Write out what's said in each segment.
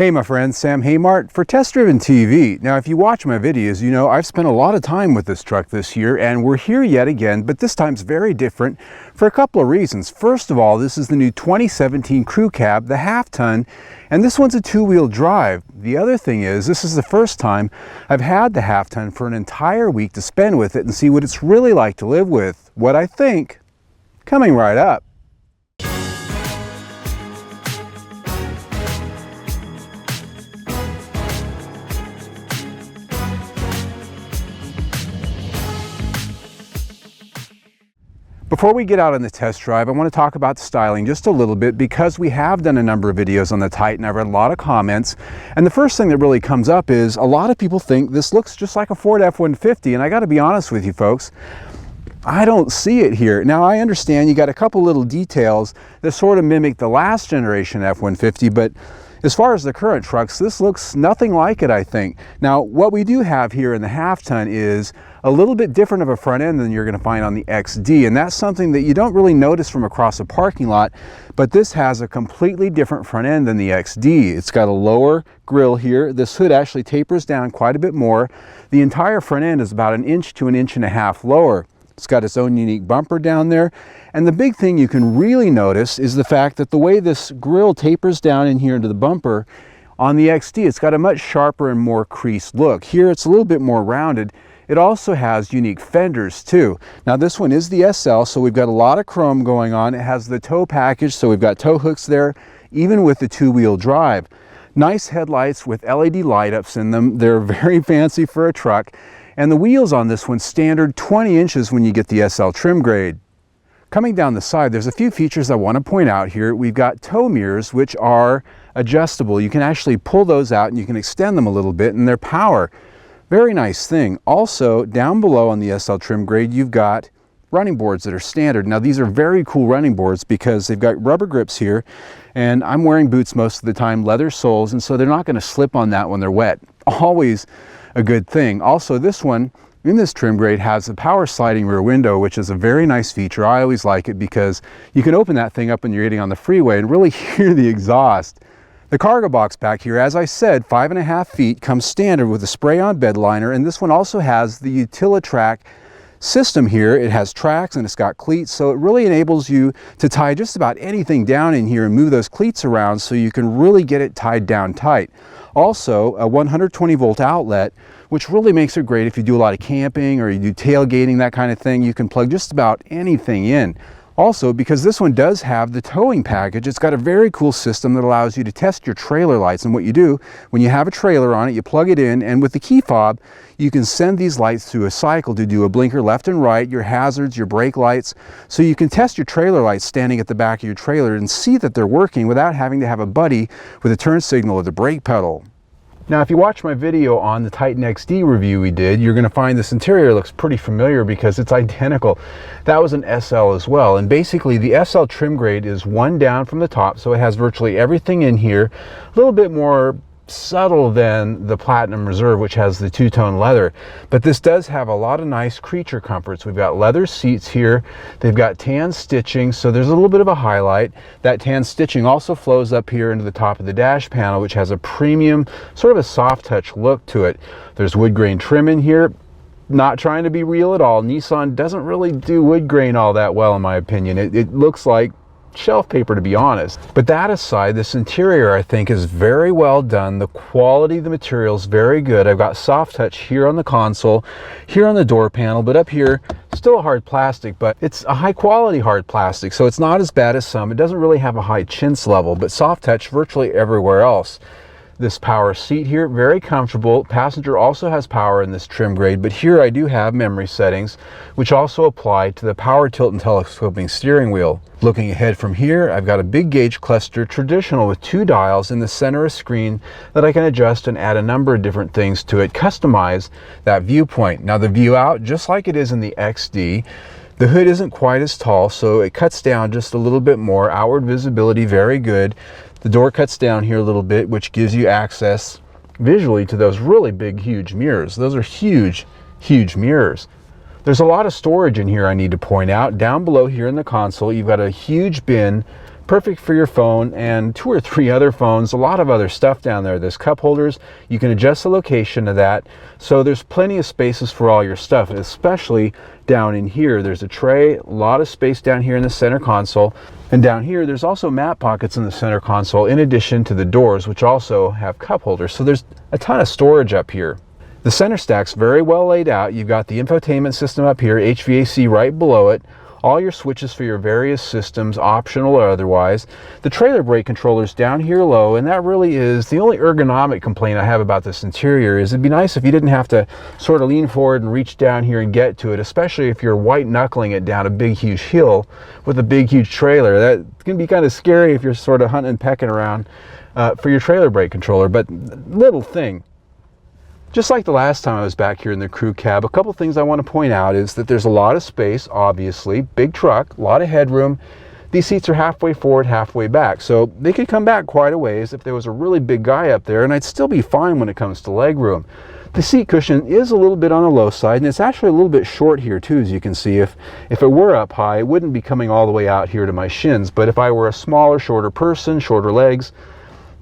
Hey my friends, Sam Haymart for Test Driven TV. Now if you watch my videos, you know I've spent a lot of time with this truck this year and we're here yet again, but this time's very different for a couple of reasons. First of all, this is the new 2017 Crew Cab, the half-ton, and this one's a two-wheel drive. The other thing is, this is the first time I've had the half-ton for an entire week to spend with it and see what it's really like to live with. What I think, coming right up. Before we get out on the test drive, I want to talk about styling just a little bit because we have done a number of videos on the Titan. I've read a lot of comments, and the first thing that really comes up is a lot of people think this looks just like a Ford F-150, and I got to be honest with you folks, I don't see it here. Now I understand you got a couple little details that sort of mimic the last generation F-150, but as far as the current trucks, this looks nothing like it, I think. Now, what we do have here in the half-ton is a little bit different of a front end than you're going to find on the XD, and that's something that you don't really notice from across a parking lot, but this has a completely different front end than the XD. It's got a lower grille here. This hood actually tapers down quite a bit more. The entire front end is about 1 inch to 1.5 inches lower. It's got its own unique bumper down there. And the big thing you can really notice is the fact that the way this grille tapers down in here into the bumper, on the XD, it's got a much sharper and more creased look. Here it's a little bit more rounded. It also has unique fenders too. Now this one is the SL, so we've got a lot of chrome going on. It has the tow package, so we've got tow hooks there, even with the two-wheel drive. Nice headlights with LED light ups in them. They're very fancy for a truck. And the wheels on this one standard 20 inches when you get the SL trim grade. Coming down the side, there's a few features I want to point out here. We've got tow mirrors, which are adjustable. You can actually pull those out and you can extend them a little bit, and they're power. Very nice thing. Also, down below on the SL trim grade, you've got running boards that are standard. Now these are very cool running boards because they've got rubber grips here, and I'm wearing boots most of the time, leather soles, and so they're not going to slip on that when they're wet. Always a good thing. Also, this one in this trim grade has a power sliding rear window, which is a very nice feature. I always like it because you can open that thing up when you're getting on the freeway and really hear the exhaust. The cargo box back here, as I said, 5.5 feet, comes standard with a spray-on bed liner, and this one also has the Utilitrack system here. It has tracks and it's got cleats, so it really enables you to tie just about anything down in here and move those cleats around so you can really get it tied down tight. Also, a 120 volt outlet, which really makes it great if you do a lot of camping or you do tailgating, that kind of thing. You can plug just about anything in. Also, because this one does have the towing package, it's got a very cool system that allows you to test your trailer lights. And what you do, when you have a trailer on it, you plug it in, and with the key fob, you can send these lights through a cycle to do a blinker left and right, your hazards, your brake lights. So you can test your trailer lights standing at the back of your trailer and see that they're working without having to have a buddy with a turn signal or the brake pedal. Now, if you watch my video on the Titan XD review we did, you're going to find this interior looks pretty familiar because it's identical. That was an SL as well, and basically the SL trim grade is one down from the top, so it has virtually everything in here. A little bit more subtle than the Platinum Reserve, which has the two-tone leather, but this does have a lot of nice creature comforts. We've got leather seats here. They've got tan stitching, so there's a little bit of a highlight. That tan stitching also flows up here into the top of the dash panel, which has a premium, sort of a soft touch look to it. There's wood grain trim in here. Not trying to be real at all. Nissan doesn't really do wood grain all that well, in my opinion. It looks like shelf paper, to be honest. But that aside, this interior I think is very well done. The quality of the material is very good. I've got soft touch here on the console, here on the door panel, but up here still a hard plastic, but it's a high quality hard plastic, so it's not as bad as some. It doesn't really have a high chintz level, but soft touch virtually everywhere else. This power seat here, very comfortable. Passenger also has power in this trim grade, but here I do have memory settings, which also apply to the power tilt and telescoping steering wheel. Looking ahead from here, I've got a big gauge cluster, traditional, with 2 dials in the center of screen that I can adjust and add a number of different things to it, customize that viewpoint. Now the view out, just like it is in the XD, the hood isn't quite as tall, so it cuts down just a little bit more. Outward visibility, very good. The door cuts down here a little bit, which gives you access visually to those really big, huge mirrors. Those are huge, huge mirrors. There's a lot of storage in here I need to point out. Down below here in the console, you've got a huge bin Perfect for your phone and 2 or 3 other phones, a lot of other stuff down there. There's cup holders, you can adjust the location of that, so there's plenty of spaces for all your stuff, especially down in here. There's a tray, a lot of space down here in the center console, and down here there's also map pockets in the center console in addition to the doors, which also have cup holders, so there's a ton of storage up here. The center stack's very well laid out. You've got the infotainment system up here, HVAC right below it, all your switches for your various systems, optional or otherwise. The trailer brake controller's down here low, and that really is the only ergonomic complaint I have about this interior. Is it'd be nice if you didn't have to sort of lean forward and reach down here and get to it, especially if you're white knuckling it down a big huge hill with a big huge trailer. That can be kind of scary if you're sort of hunting and pecking around for your trailer brake controller, but little thing. Just like the last time I was back here in the crew cab, a couple things I want to point out is that there's a lot of space, obviously, big truck, a lot of headroom. These seats are halfway forward, halfway back, so they could come back quite a ways if there was a really big guy up there, and I'd still be fine when it comes to leg room. The seat cushion is a little bit on the low side, and it's actually a little bit short here too, as you can see. If it were up high, it wouldn't be coming all the way out here to my shins, but if I were a smaller, shorter person, shorter legs,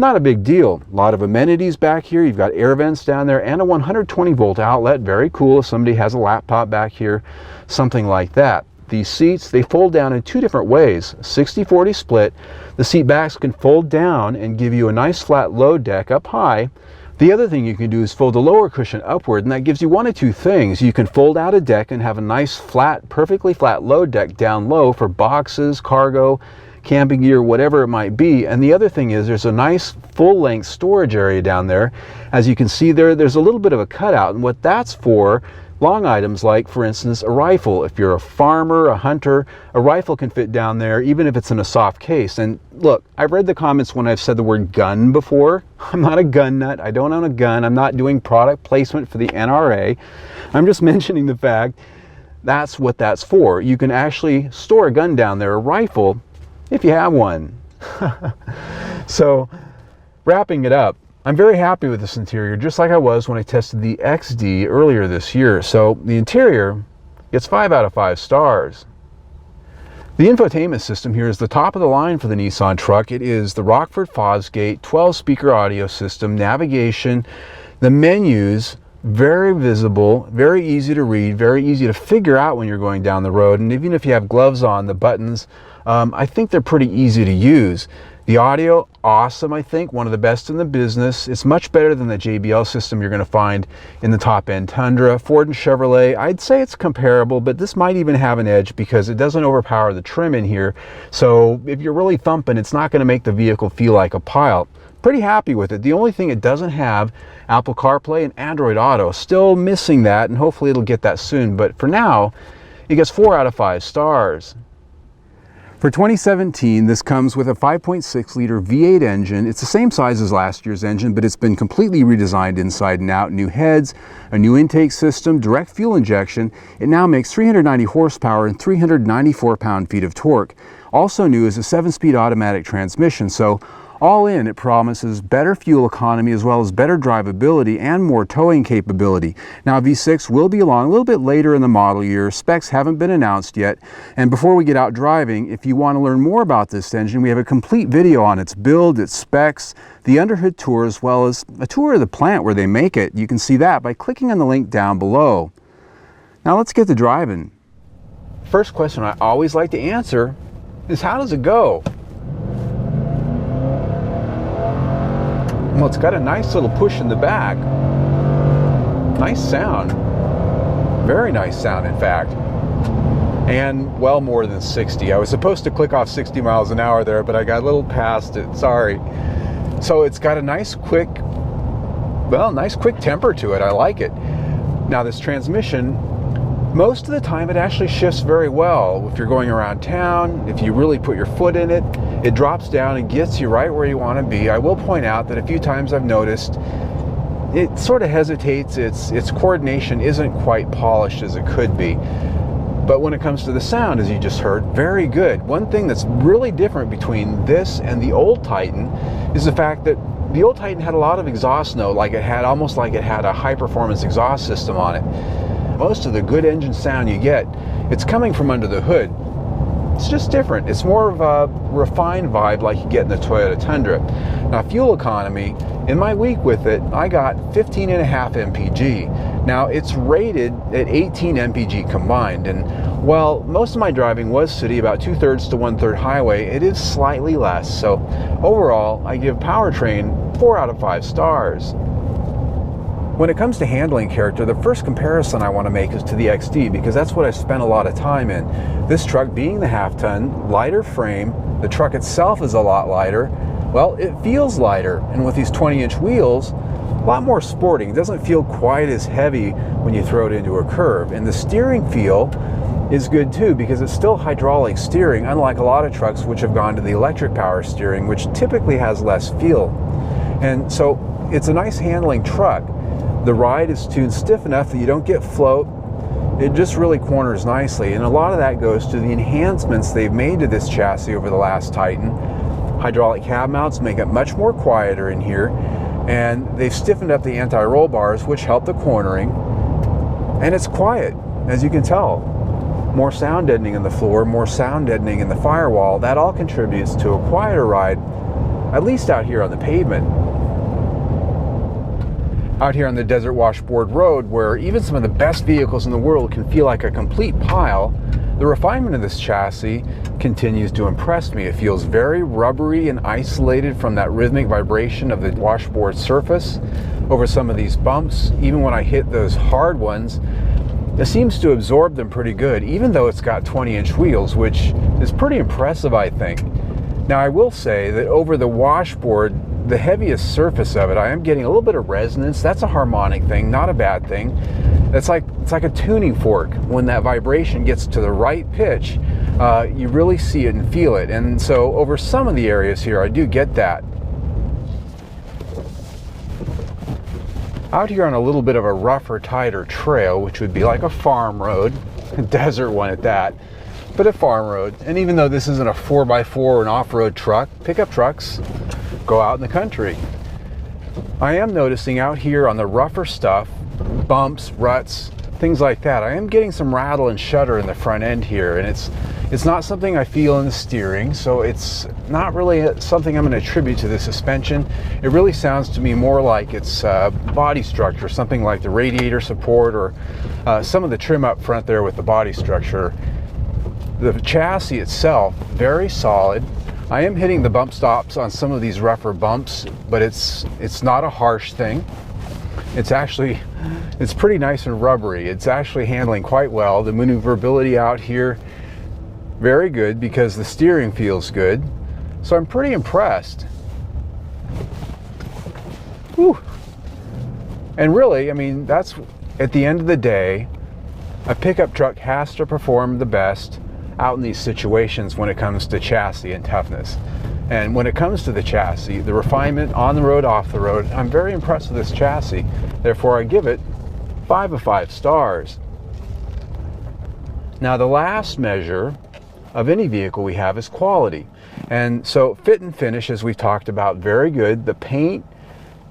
not a big deal. A lot of amenities back here. You've got air vents down there and a 120 volt outlet. Very cool if somebody has a laptop back here, something like that. These seats, they fold down in 2 different ways. 60-40 split. The seat backs can fold down and give you a nice flat load deck up high. The other thing you can do is fold the lower cushion upward, and that gives you one of 2 things. You can fold out a deck and have a nice flat, perfectly flat load deck down low for boxes, cargo, camping gear, whatever it might be. And the other thing is there's a nice full-length storage area down there. As you can see there's a little bit of a cutout, and what that's for, long items like, for instance, a rifle. If you're a farmer, a hunter, a rifle can fit down there even if it's in a soft case. And look, I've read the comments when I've said the word gun before. I'm not a gun nut. I don't own a gun. I'm not doing product placement for the NRA. I'm just mentioning the fact that's what that's for. You can actually store a gun down there, a rifle, if you have one. So, wrapping it up, I'm very happy with this interior, just like I was when I tested the XD earlier this year. So, the interior gets 5 out of 5 stars. The infotainment system here is the top of the line for the Nissan truck. It is the Rockford Fosgate 12-speaker audio system, navigation, the menus, very visible, very easy to read, very easy to figure out when you're going down the road. And even if you have gloves on, the buttons, I think they're pretty easy to use. The audio, awesome, I think, one of the best in the business. It's much better than the JBL system you're going to find in the top-end Tundra. Ford and Chevrolet, I'd say it's comparable, but this might even have an edge because it doesn't overpower the trim in here. So if you're really thumping, it's not going to make the vehicle feel like a pile. Pretty happy with it. The only thing it doesn't have, Apple CarPlay and Android Auto. Still missing that, and hopefully it'll get that soon. But for now, it gets 4 out of 5 stars. For 2017, this comes with a 5.6 liter V8 engine. It's the same size as last year's engine, but it's been completely redesigned inside and out. New heads, a new intake system, direct fuel injection. It now makes 390 horsepower and 394 pound-feet of torque. Also new is a 7-speed automatic transmission, so all in, it promises better fuel economy as well as better drivability and more towing capability. Now, V6 will be along a little bit later in the model year. Specs haven't been announced yet. And before we get out driving, if you want to learn more about this engine, we have a complete video on its build, its specs, the underhood tour, as well as a tour of the plant where they make it. You can see that by clicking on the link down below. Now, let's get to driving. First question I always like to answer is, how does it go? Well, it's got a nice little push in the back. Nice sound. Very nice sound, in fact. And well more than 60. I was supposed to click off 60 miles an hour there, but I got a little past it. Sorry. So it's got a nice quick temper to it. I like it. Now, this transmission, most of the time it actually shifts very well. If you're going around town, if you really put your foot in it, it drops down and gets you right where you want to be. I will point out that a few times I've noticed it sort of hesitates. Its coordination isn't quite polished as it could be. But when it comes to the sound, as you just heard, very good. One thing that's really different between this and the old Titan is the fact that the old Titan had a lot of exhaust note, almost like it had a high-performance exhaust system on it. Most of the good engine sound you get, it's coming from under the hood. It's just different. It's more of a refined vibe like you get in the Toyota Tundra. Now, fuel economy, in my week with it, I got 15.5 mpg. Now, it's rated at 18 mpg combined, and while most of my driving was city, about 2/3 to 1/3 highway, it is slightly less. So overall, I give powertrain 4 out of 5 stars. When it comes to handling character, the first comparison I want to make is to the XD, because that's what I spent a lot of time in. This truck being the half-ton, lighter frame, the truck itself is a lot lighter. Well, it feels lighter, and with these 20-inch wheels, a lot more sporting. It doesn't feel quite as heavy when you throw it into a curve. And the steering feel is good too, because it's still hydraulic steering, unlike a lot of trucks which have gone to the electric power steering, which typically has less feel. And so it's a nice handling truck. The ride is tuned stiff enough that you don't get float. It just really corners nicely, and a lot of that goes to the enhancements they've made to this chassis over the last Titan. Hydraulic cab mounts make it much more quieter in here, and they've stiffened up the anti-roll bars, which help the cornering, and it's quiet, as you can tell. More sound deadening in the floor, more sound deadening in the firewall. That all contributes to a quieter ride, at least out here on the pavement. Out here on the desert washboard road, where even some of the best vehicles in the world can feel like a complete pile, the refinement of this chassis continues to impress me. It feels very rubbery and isolated from that rhythmic vibration of the washboard surface over some of these bumps. Even when I hit those hard ones, it seems to absorb them pretty good, even though it's got 20-inch wheels, which is pretty impressive, I think. Now, I will say that over the washboard, the heaviest surface of it, I am getting a little bit of resonance. That's a harmonic thing, not a bad thing. It's like a tuning fork. When that vibration gets to the right pitch, you really see it and feel it. And so over some of the areas here, I do get that. Out here on a little bit of a rougher, tighter trail, which would be like a farm road, a desert one at that, but a farm road. And even though this isn't a 4x4 or an off-road truck, pickup trucks go out in the country. I am noticing out here on the rougher stuff, bumps, ruts, things like that, I am getting some rattle and shudder in the front end here, and it's not something I feel in the steering, so it's not really something I'm going to attribute to the suspension. It really sounds to me more like it's body structure, something like the radiator support or some of the trim up front there with the body structure. The chassis itself, very solid. I am hitting the bump stops on some of these rougher bumps, but it's not a harsh thing. It's pretty nice and rubbery. It's actually handling quite well. The maneuverability out here, very good, because the steering feels good. So I'm pretty impressed. Whew. And really, I mean, that's, at the end of the day, a pickup truck has to perform the best out in these situations when it comes to chassis and toughness. And when it comes to the chassis, the refinement on the road, off the road, I'm very impressed with this chassis. Therefore, I give it 5 of 5 stars. Now, the last measure of any vehicle we have is quality. And so fit and finish, as we've talked about, very good. The paint,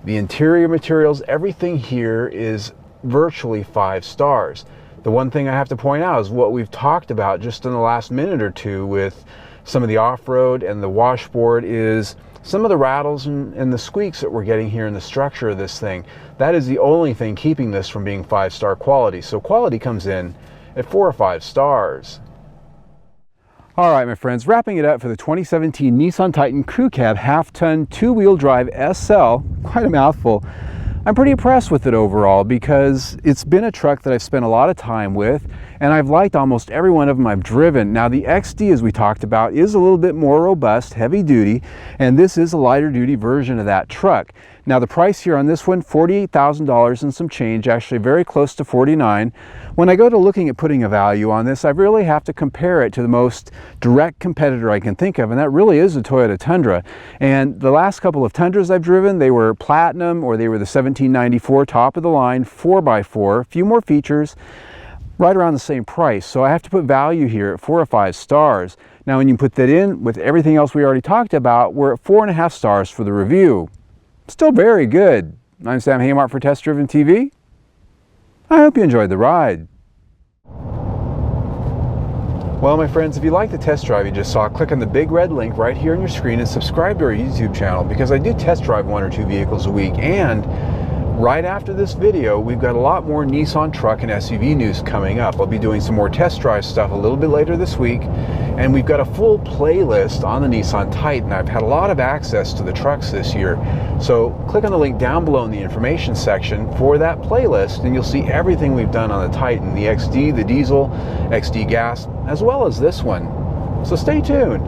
the interior materials, everything here is virtually 5 stars. The one thing I have to point out is what we've talked about just in the last minute or two with some of the off-road and the washboard is some of the rattles and the squeaks that we're getting here in the structure of this thing. That is the only thing keeping this from being 5-star quality. So quality comes in at 4 or 5 stars. All right, my friends, wrapping it up for the 2017 Nissan Titan Crew Cab half-ton 2-wheel drive SL, quite a mouthful. I'm pretty impressed with it overall because it's been a truck that I've spent a lot of time with, and I've liked almost every one of them I've driven. Now, the XD, as we talked about, is a little bit more robust, heavy duty, and this is a lighter duty version of that truck. Now, the price here on this one, $48,000 and some change, actually very close to $49,000. When I go to looking at putting a value on this, I really have to compare it to the most direct competitor I can think of, and that really is the Toyota Tundra. And the last couple of Tundras I've driven, they were Platinum, or they were the 1794 top of the line, 4x4, a few more features, right around the same price. So I have to put value here at 4 or 5 stars. Now, when you put that in with everything else we already talked about, we're at 4.5 stars for the review. Still very good. I'm Sam Haymart for Test Driven TV. I hope you enjoyed the ride. Well, my friends, if you like the test drive you just saw, click on the big red link right here on your screen and subscribe to our YouTube channel, because I do test drive 1 or 2 vehicles a week. And right after this video, we've got a lot more Nissan truck and SUV news coming up. I'll be doing some more test drive stuff a little bit later this week, and we've got a full playlist on the Nissan Titan. I've had a lot of access to the trucks this year, so click on the link down below in the information section for that playlist, and you'll see everything we've done on the Titan, the XD, the diesel, XD gas, as well as this one. So stay tuned.